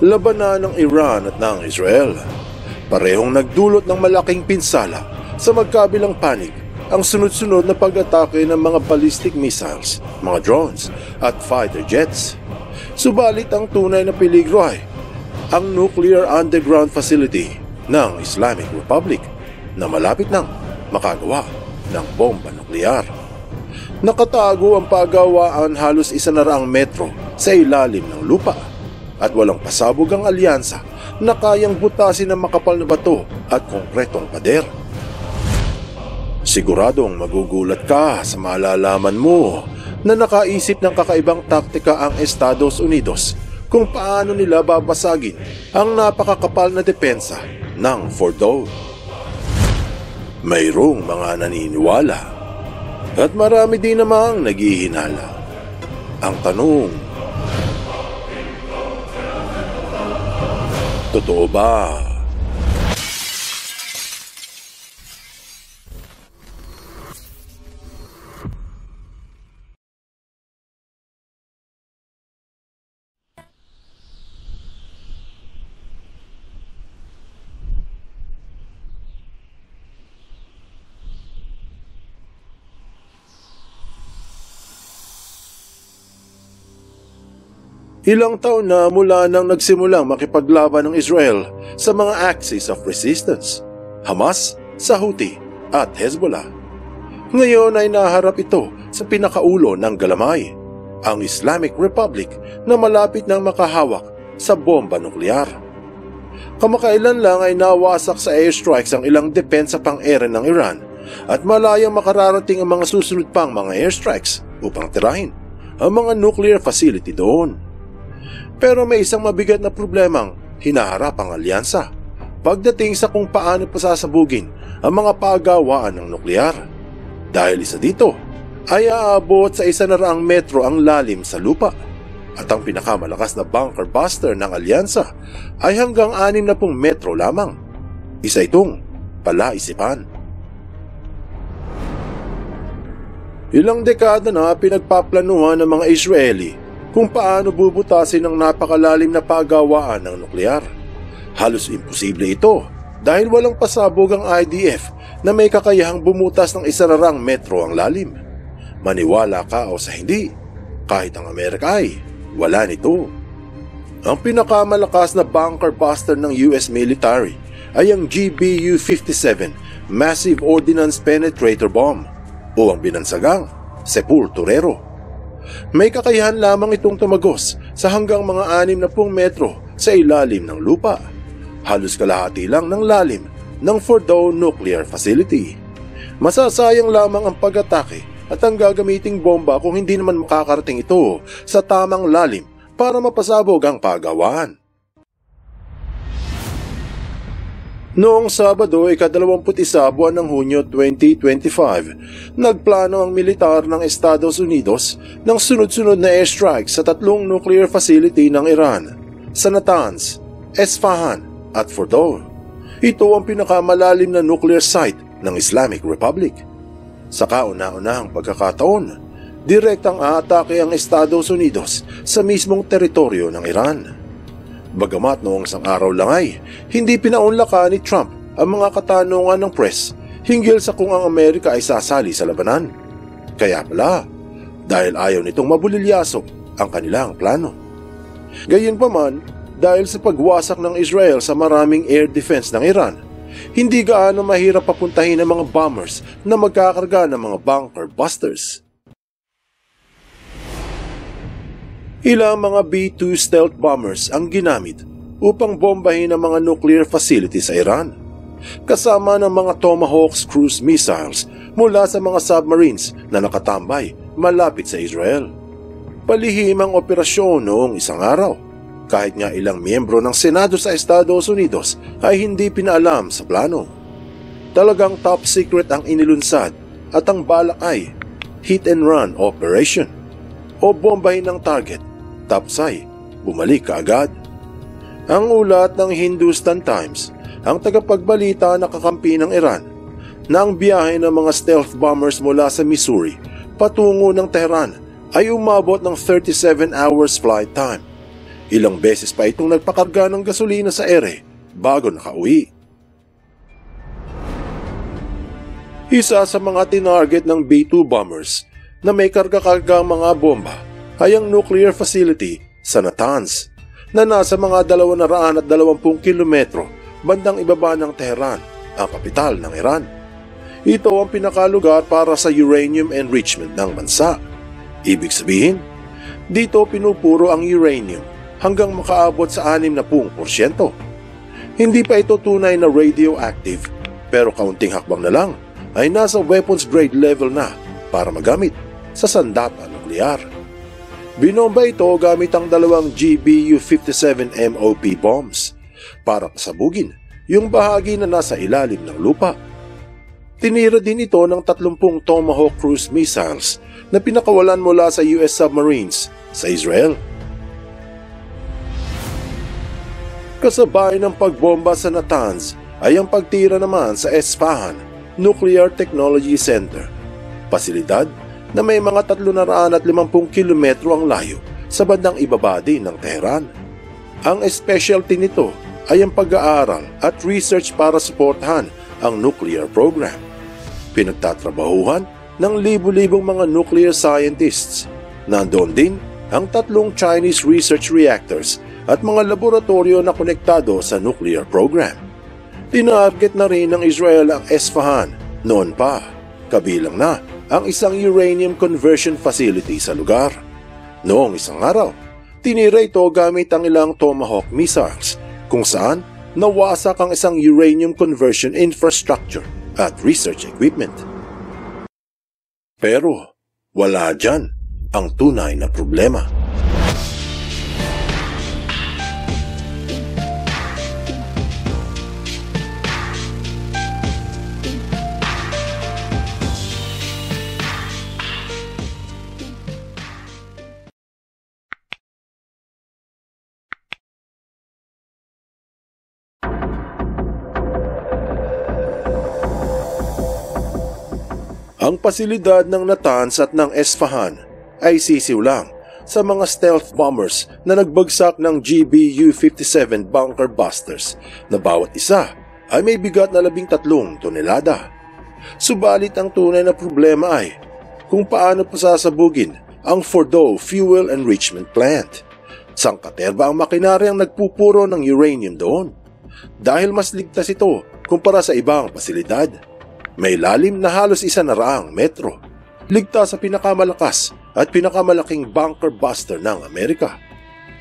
Labanan ng Iran at ng Israel. Parehong nagdulot ng malaking pinsala sa magkabilang panig ang sunod-sunod na pag-atake ng mga ballistic missiles, mga drones at fighter jets. Subalit ang tunay na peligro ay ang nuclear underground facility ng Islamic Republic na malapit nang makagawa ng bomba nuklear. Nakatago ang pagawaan halos 100 metro sa ilalim ng lupa at walang pasabog ang alyansa na kayang butasin ng makapal na bato at konkretong pader. Siguradong magugulat ka sa malalaman mo na nakaisip ng kakaibang taktika ang Estados Unidos kung paano nila babasagin ang napakakapal na depensa ng Fordow. Mayroong mga naniniwala at marami din namang naghihinala. Ang tanong, totoo ba? Ilang taon na mula nang nagsimulang makipaglaban ng Israel sa mga axis of resistance, Hamas, sa Houthi at Hezbollah. Ngayon ay naharap ito sa pinakaulo ng galamay, ang Islamic Republic na malapit nang makahawak sa bomba nuklear. Kamakailan lang ay nawasak sa airstrikes ang ilang depensa pang-ere ng Iran at malayang makararating ang mga susunod pang mga airstrikes upang tirahin ang mga nuclear facility doon. Pero may isang mabigat na problemang hinaharap ang alyansa pagdating sa kung paano pasasabugin ang mga pagawaan ng nuklear. Dahil isa dito ay aabot sa 100 metro ang lalim sa lupa at ang pinakamalakas na bunker buster ng alyansa ay hanggang 60 metro lamang. Isa itong palaisipan. Ilang dekada na pinagpaplanuhan ng mga Israeli kung paano bubutasin ang napakalalim na pagawaan ng nuklear. Halos imposible ito dahil walang pasabog ang IDF na may kakayahang bumutas ng 100 metro ang lalim. Maniwala ka o sa hindi, kahit ang Amerika ay wala nito. Ang pinakamalakas na bunker buster ng US military ay ang GBU-57 Massive Ordnance Penetrator Bomb o ang binansagang Sepulturero. May kakayahan lamang itong tumagos sa hanggang mga 60 metro sa ilalim ng lupa, halos kalahati lang ng lalim ng Fordow Nuclear Facility. Masasayang lamang ang pag-atake at ang gagamiting bomba kung hindi naman makakarating ito sa tamang lalim para mapasabog ang pagawaan. Noong Sabado, ika-21 buwan ng Hunyo 2025, nagplano ang militar ng Estados Unidos ng sunod-sunod na airstrike sa 3 nuclear facility ng Iran, sa Natanz, Esfahan at Fordow. Ito ang pinakamalalim na nuclear site ng Islamic Republic. Sa kauna-unahang pagkakataon, direktang aatake ang Estados Unidos sa mismong teritoryo ng Iran. Bagamat noong isang araw lang ay hindi pinaunlakan ni Trump ang mga katanungan ng press hinggil sa kung ang Amerika ay sasali sa labanan. Kaya pala, dahil ayaw nitong mabulilyaso ang kanilang plano. Gayunpaman, dahil sa pagwasak ng Israel sa maraming air defense ng Iran, hindi gaano mahirap papuntahin ang mga bombers na magkakarga ng mga bunker busters. Ilang mga B-2 stealth bombers ang ginamit upang bombahin ang mga nuclear facilities sa Iran, kasama ng mga Tomahawk cruise missiles mula sa mga submarines na nakatambay malapit sa Israel. Palihim ang operasyon noong isang araw, kahit nga ilang miyembro ng Senado sa Estados Unidos ay hindi pinaalam sa plano. Talagang top secret ang inilunsad at ang balak ay hit and run operation o bombahin ng target, tapos ay bumalik kaagad. Ang ulat ng Hindustan Times, ang tagapagbalita na kakampi ng Iran, na ang biyahe ng mga stealth bombers mula sa Missouri patungo ng Tehran ay umabot ng 37 hours flight time. Ilang beses pa itong nagpakarga ng gasolina sa ere bago nakauwi. Isa sa mga tinarget ng B-2 bombers na may karga-kargang mga bomba ay ang nuclear facility sa Natanz na nasa mga 220 kilometro bandang ibaba ng Tehran, ang kapital ng Iran. Ito ang pinakalugar para sa uranium enrichment ng bansa. Ibig sabihin, dito pinupuro ang uranium hanggang makaabot sa 60%. Hindi pa ito tunay na radioactive, pero kaunting hakbang na lang ay nasa weapons grade level na para magamit sa sandata nuklear. Binomba ito gamit ang 2 GBU-57 MOP bombs para pasabugin yung bahagi na nasa ilalim ng lupa. Tinira din ito ng 30 Tomahawk cruise missiles na pinakawalan mula sa US submarines sa Israel. Kasabay ng pagbomba sa Natanz ay ang pagtira naman sa Esfahan Nuclear Technology Center, pasilidad na may mga 350 kilometro ang layo sa bandang ibaba din ng Tehran. Ang specialty nito ay ang pag-aaral at research para suportahan ang nuclear program. Pinagtatrabahuhan ng libu-libong mga nuclear scientists. Nandoon din ang 3 Chinese research reactors at mga laboratorio na konektado sa nuclear program. Tinarget na rin ng Israel ang Esfahan noon pa, kabilang na ang isang uranium conversion facility sa lugar. Noong isang araw, tinira ito gamit ang ilang Tomahawk missiles kung saan nawasak ang isang uranium conversion infrastructure at research equipment. Pero wala dyan ang tunay na problema. Ang pasilidad ng Natanz at ng Esfahan ay sisiw lang sa mga stealth bombers na nagbagsak ng GBU-57 bunker busters na bawat isa ay may bigat na 13 tonelada. Subalit ang tunay na problema ay kung paano pasasabugin ang Fordow Fuel Enrichment Plant. Sangkaterba ang makinaryang nagpupuro ng uranium doon dahil mas ligtas ito kumpara sa ibang pasilidad. May lalim na halos 100 metro. Ligtas sa pinakamalakas at pinakamalaking bunker buster ng Amerika.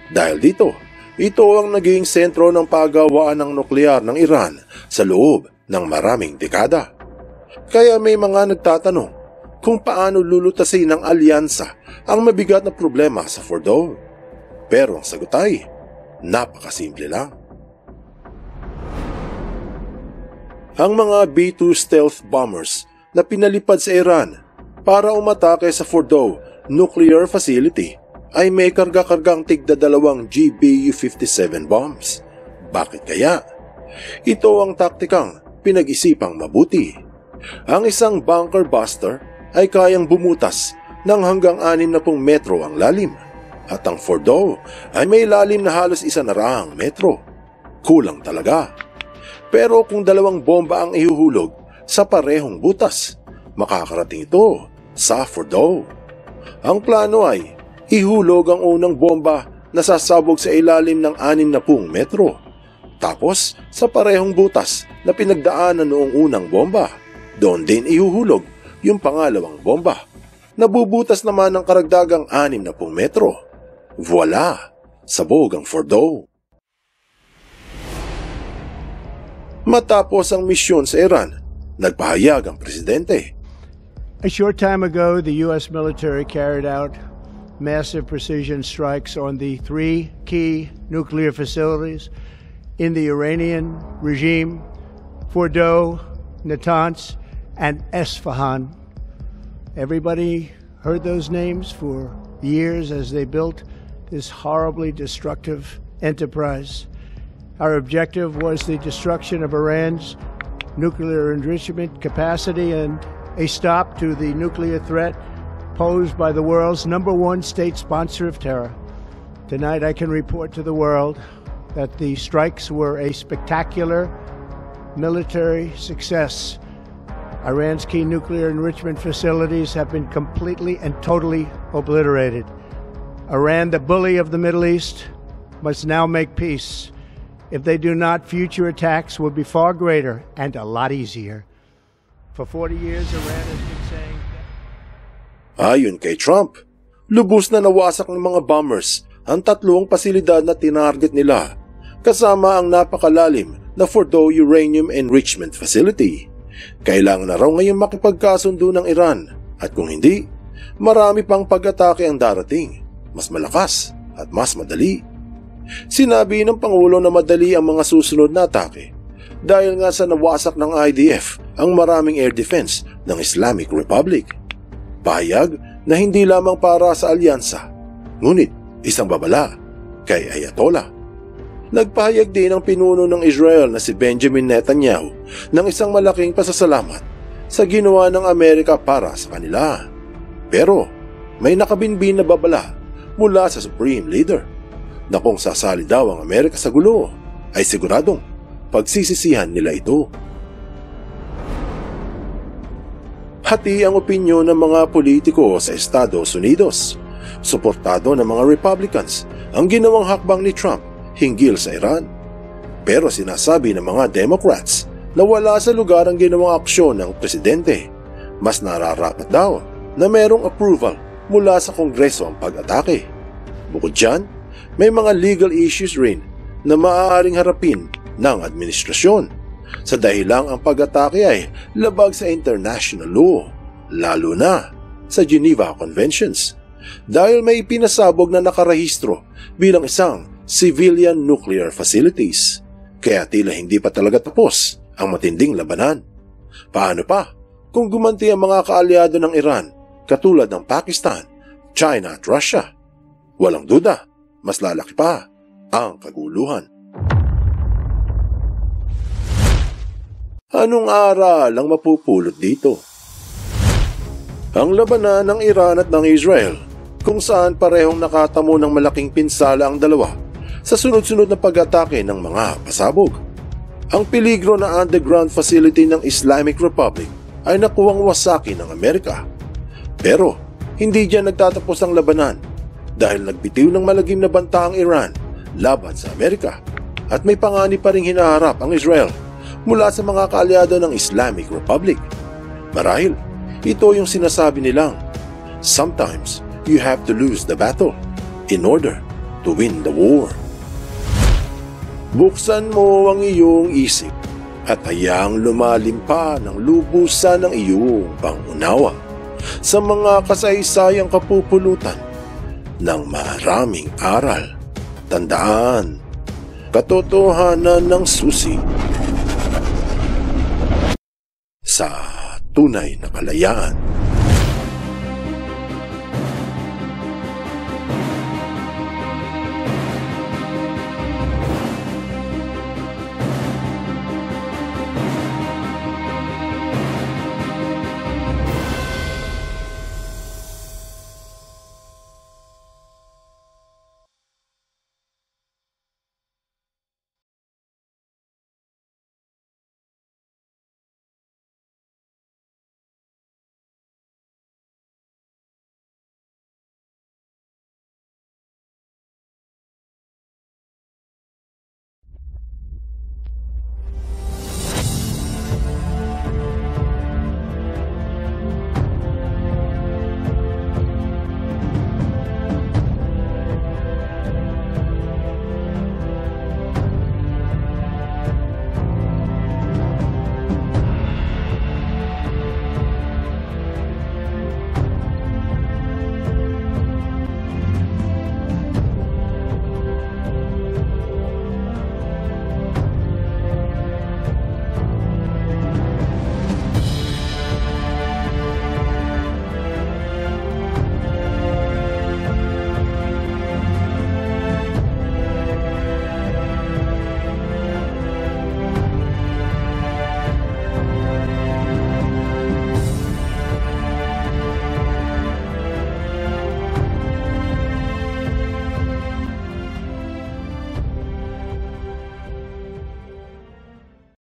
Dahil dito, ito ang naging sentro ng paggawaan ng nuklear ng Iran sa loob ng maraming dekada. Kaya may mga nagtatanong kung paano lulutasin ng alyansa ang mabigat na problema sa Fordow. Pero ang sagot ay napakasimple lang. Ang mga B-2 stealth bombers na pinalipad sa Iran para umatake sa Fordow nuclear facility ay may karga-kargang tigda 2 GBU-57 bombs. Bakit kaya? Ito ang taktikang pinag-isipang mabuti. Ang isang bunker buster ay kayang bumutas ng hanggang 60 metro ang lalim at ang Fordow ay may lalim na halos 100 metro. Kulang talaga. Pero kung 2 bomba ang ihuhulog sa parehong butas, makakarating ito sa Fordow. Ang plano ay ihulog ang unang bomba na sasabog sa ilalim ng 60 metro. Tapos sa parehong butas na pinagdaanan noong unang bomba, doon din ihuhulog yung pangalawang bomba. Nabubutas naman ng karagdagang 60 metro. Voila! Sabog ang Fordow. Matapos ang misyon sa Iran, nagpahayag ang presidente. A short time ago, the U.S. military carried out massive precision strikes on the 3 key nuclear facilities in the Iranian regime, Fordow, Natanz, and Esfahan. Everybody heard those names for years as they built this horribly destructive enterprise. Our objective was the destruction of Iran's nuclear enrichment capacity and a stop to the nuclear threat posed by the world's #1 state sponsor of terror. Tonight I can report to the world that the strikes were a spectacular military success. Iran's key nuclear enrichment facilities have been completely and totally obliterated. Iran, the bully of the Middle East, must now make peace. If they do not, future attacks will be far greater and a lot easier. For 40 years, Iran has been saying that... Ayon kay Trump, lubos na nawasak ng mga bombers ang 3 pasilidad na tinarget nila, kasama ang napakalalim na Fordow Uranium Enrichment Facility. Kailangan na raw ngayon makipagkasundo ng Iran at kung hindi, marami pang pag-atake ang darating, mas malakas at mas madali. Sinabi ng Pangulo na madali ang mga susunod na atake dahil nga sa nawasak ng IDF ang maraming air defense ng Islamic Republic. Pahayag na hindi lamang para sa alyansa, ngunit isang babala kay Ayatollah. Nagpahayag din ang pinuno ng Israel na si Benjamin Netanyahu ng isang malaking pasasalamat sa ginawa ng Amerika para sa kanila. Pero may nakabinbin na babala mula sa Supreme Leader na kung sasali daw ang Amerika sa gulo ay siguradong pagsisisihan nila ito. Hati ang opinyon ng mga politiko sa Estados Unidos. Suportado ng mga Republicans ang ginawang hakbang ni Trump hinggil sa Iran. Pero sinasabi ng mga Democrats na wala sa lugar ang ginawang aksyon ng presidente. Mas nararapat daw na merong approval mula sa Kongreso ang pag-atake. Bukod dyan, may mga legal issues rin na maaaring harapin ng administrasyon sa dahilang ang pag-atake ay labag sa international law, lalo na sa Geneva Conventions, dahil may pinasabog na nakarehistro bilang isang civilian nuclear facilities. Kaya tila hindi pa talaga tapos ang matinding labanan. Paano pa kung gumanti ang mga kaalyado ng Iran katulad ng Pakistan, China at Russia? Walang duda, mas lalaki pa ang kaguluhan. Anong aral ang mapupulot dito? Ang labanan ng Iran at ng Israel, kung saan parehong nakatamo ng malaking pinsala ang dalawa sa sunod-sunod na pag-atake ng mga pasabog. Ang peligro na underground facility ng Islamic Republic ay nakuwang wasakin ng Amerika. Pero hindi diyan nagtatapos ang labanan dahil nagbitiw ng malagim na banta ang Iran laban sa Amerika at may panganib pa ring hinaharap ang Israel mula sa mga kaalyado ng Islamic Republic. Marahil, ito yung sinasabi nilang, sometimes you have to lose the battle in order to win the war. Buksan mo ang iyong isip at hayaang lumalim pa ng lubusan ng iyong pangunawa sa mga kasaysayang kapupulutan ng maraming aral. Tandaan, katotohanan ng susi sa tunay na kalayaan.